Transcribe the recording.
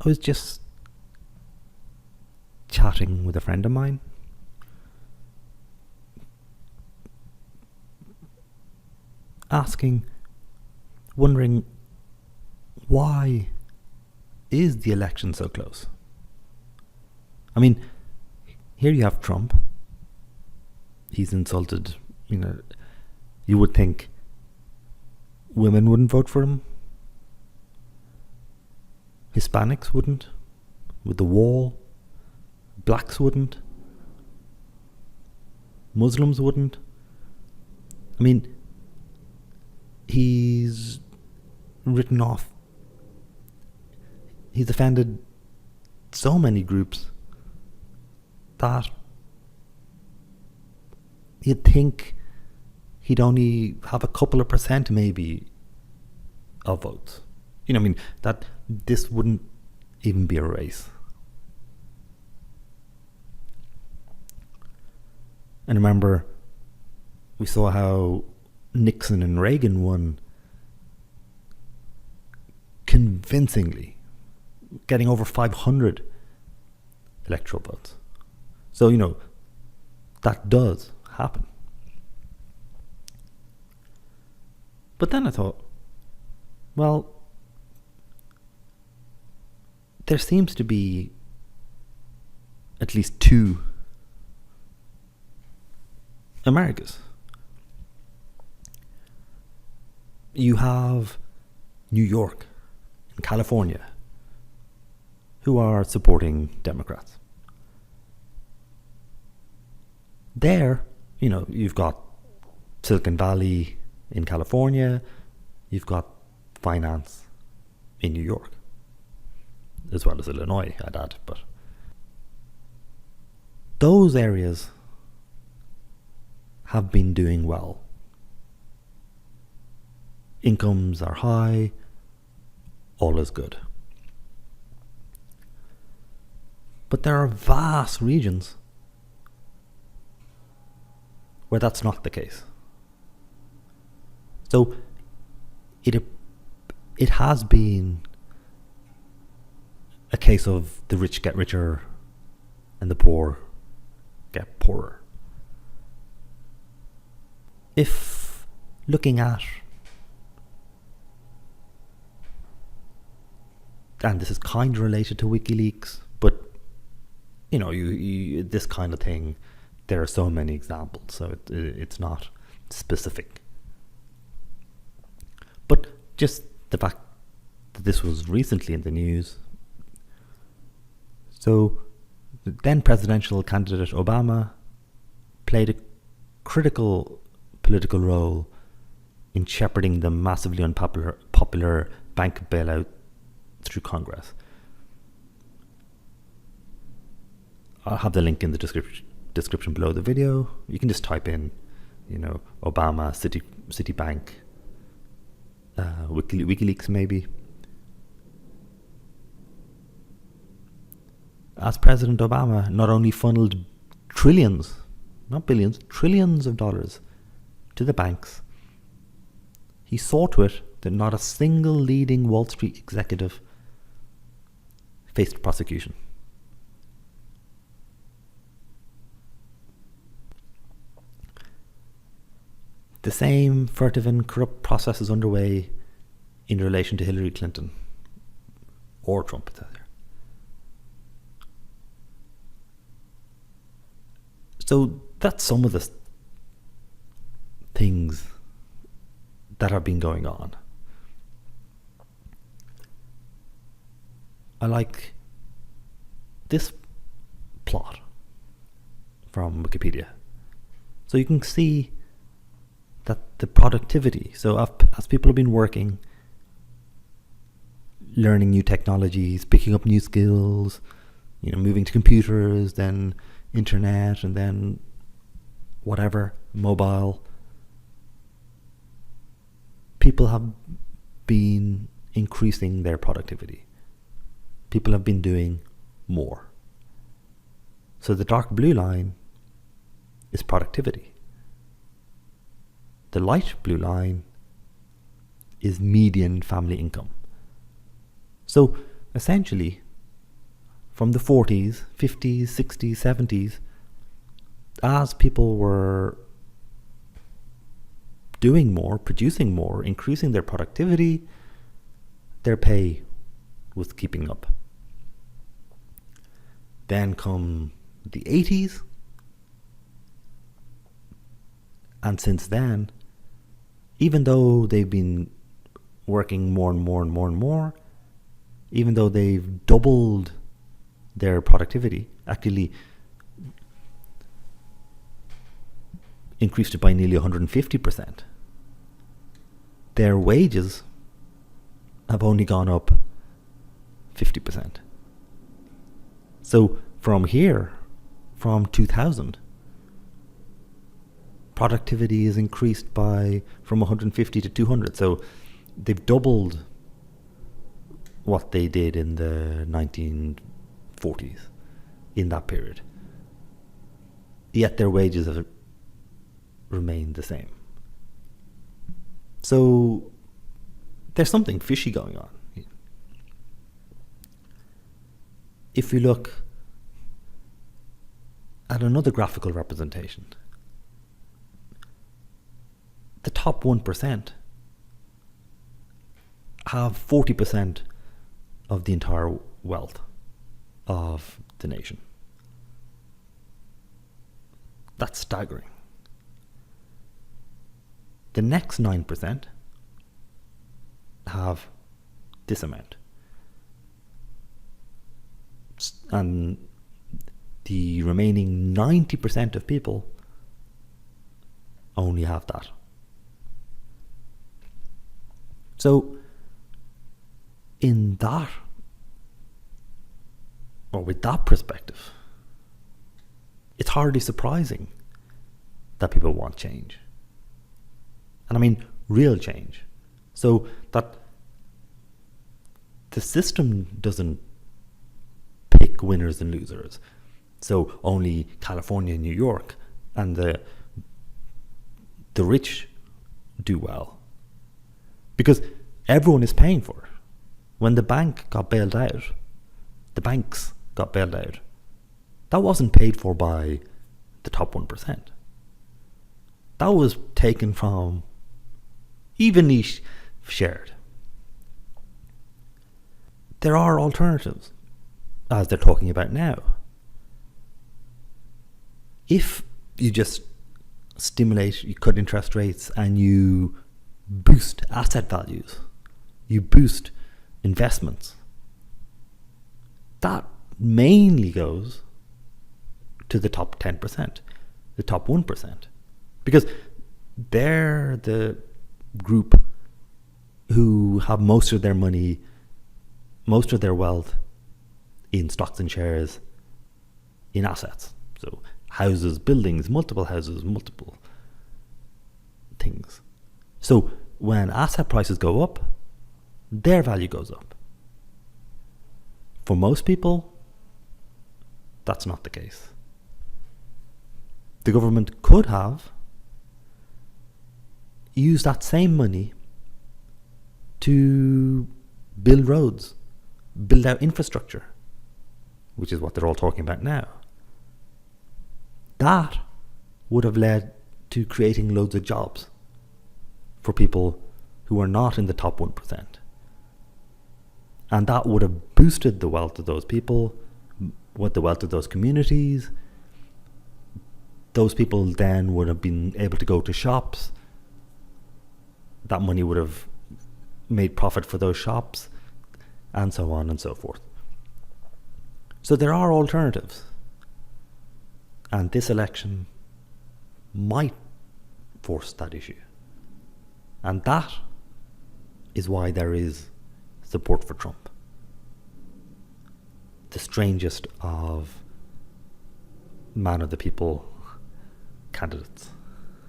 was just chatting with a friend of mine, wondering, why is the election so close? I mean, here you have Trump. He's insulted, you would think women wouldn't vote for him. Hispanics wouldn't, with the wall. Blacks wouldn't. Muslims wouldn't. I mean, he's written off. He's offended so many groups that you'd think he'd only have a couple of percent maybe of votes. That this wouldn't even be a race. And remember, we saw how Nixon and Reagan won convincingly, getting over 500 electoral votes. So, that does happen. But then I thought, well, there seems to be at least two Americas. You have New York and California, who are supporting Democrats. There, you've got Silicon Valley in California, you've got finance in New York, as well as Illinois, I'd add. But those areas have been doing well. Incomes are high, all is good. But there are vast regions where that's not the case. So it has been a case of the rich get richer and the poor get poorer. If looking at, and this is kind of related to WikiLeaks, but you this kind of thing, there are so many examples, so it's not specific. But just the fact that this was recently in the news. So then presidential candidate Obama played a critical political role in shepherding the massively unpopular bank bailout through Congress. I'll have the link in the description below the video. You can just type in, Obama, Citibank, WikiLeaks maybe. As President Obama not only funneled trillions, not billions, trillions of dollars to the banks, he saw to it that not a single leading Wall Street executive faced prosecution. The same furtive and corrupt process is underway in relation to Hillary Clinton, or Trump, either. So that's some of the things that have been going on. I like this plot from Wikipedia. So you can see that the productivity, so as people have been working, learning new technologies, picking up new skills, moving to computers, then internet, and then whatever, mobile, people have been increasing their productivity. People have been doing more. So the dark blue line is productivity. The light blue line is median family income. So essentially, from the 40s, 50s, 60s, 70s, as people were doing more, producing more, increasing their productivity, their pay was keeping up. Then come the 80s, and since then, even though they've been working more and more and more and more, even though they've doubled their productivity, actually increased it by nearly 150%, their wages have only gone up 50%. So from here, from 2000, productivity is increased from 150 to 200. So they've doubled what they did in the 1940s in that period. Yet their wages have remained the same. So there's something fishy going on. If we look at another graphical representation, the top 1% have 40% of the entire wealth of the nation. That's staggering. The next 9% have this amount. And the remaining 90% of people only have that. So, in that, or with that perspective, it's hardly surprising that people want change. And I mean real change. So that the system doesn't pick winners and losers. So only California and New York and the rich do well. Because everyone is paying for it. When the banks got bailed out, that wasn't paid for by the top 1%. That was taken from evenly shared. There are alternatives, as they're talking about now. If you just stimulate, you cut interest rates and you boost asset values, you boost investments, that mainly goes to the top 10%, the top 1%, because they're the group who have most of their money, most of their wealth in stocks and shares, in assets. So houses, buildings, multiple houses, multiple things. So when asset prices go up, their value goes up. For most people, that's not the case. The government could have used that same money to build roads, build out infrastructure, which is what they're all talking about now. That would have led to creating loads of jobs for people who are not in the top 1%. And that would have boosted the wealth of those people, with the wealth of those communities. Those people then would have been able to go to shops. That money would have made profit for those shops, and so on and so forth. So there are alternatives. And this election might force that issue. And that is why there is support for Trump. The strangest of man of the people candidates.